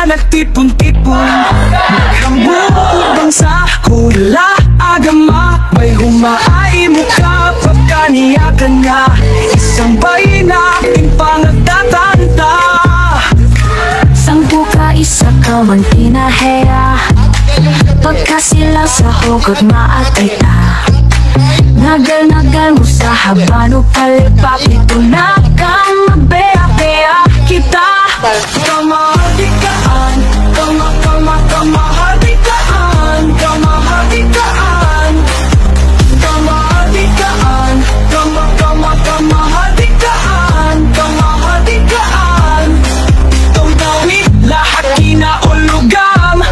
nagtipon-tipon, naghambutang sa hula agama. May humaay muka pagkaniyakan nga, isang bay natin pangagtatanta. Sampu ka isa ka man pinaheya, pagka sila sa hugot maatay ta. Nagal-nagal mo sa habano palipap, ito na kang mabea-bea kita. Kamahatikaan, kamahatikaan, kamahatikaan, kamahatikaan, kamahatikaan, kamahatikaan. Tawid lahat kinaulugam,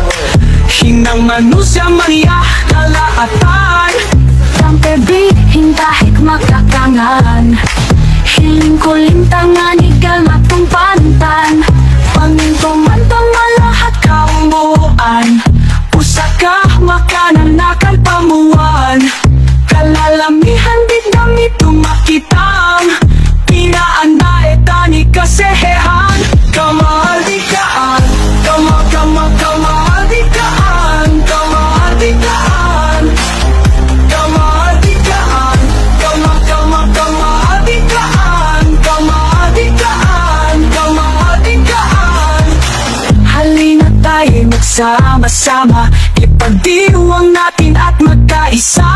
hinang manusya mangya kalaatan. Tampebi hintahik makakangan, hiling ko lintangan igal matong pantan. Pangintong-mantong malahat kaumuan, pusaka makanan nakal pamuan. Kalalamihan bit damit tumakitang, pinaanda etani kasehehan. Kamahatikaan, kamahatikaan, kamahatikaan, kamahatikaan, kamahatikaan, kamahatikaan, kamahatikaan. Halina tayo magsama-sama, ipagdiwang natin at magkaisa.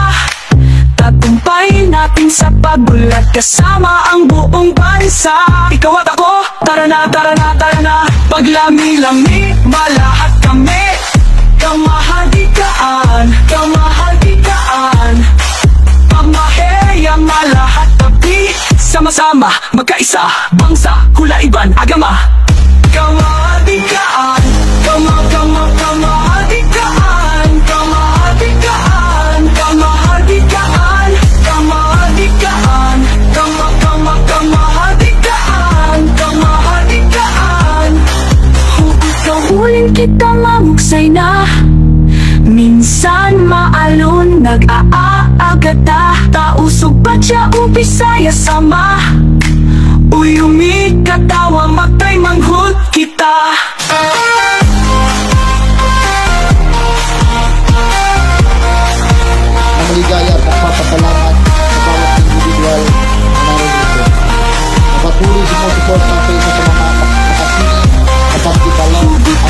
Tagumpay natin sa pagbulat kasama ang buong bansa. Ikaw at ako, tara na, tara na, tara na. Paglami-lami, malahat kami. Kamahatikaan, kamahatikaan, pamaheya malahat tabi. Sama-sama, magkaisa, bangsa, hulaiban, agama. Kamahatikaan, kamahatikaan, kamahatikaan, kamahatikaan, kamahatikaan, kamahatikaan, kamahatikaan. Uling kita mamuksay na, minsan maalon nag-aagata. Tausog ba siya o Bisaya sama, uyumi katawa magtay manghut kita. Ang ligaya at nagpapasalamat sa bawat individual na naroon dito. Napatuloy sumusupport natin sa mga makasini sa festival ang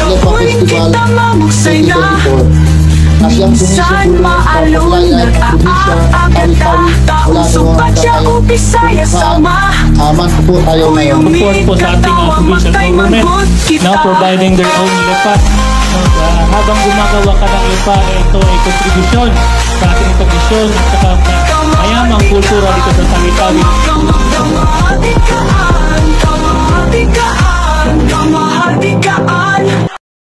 Lepa Festival 2024. Na siyang Minsan maalon nag-aagata. Tausog ba siya o Bisaya sama, Aman po tayo ngayon. Support po sa ating provincial government now providing their own lepa. Habang gumagawa ka ng lepa, ito ay kontribusyon sa ating tradisyon at saka mayamang kultura dito sa Tawi-Tawi. Kamahatikaan, kamahatikaan, kamahatikaan.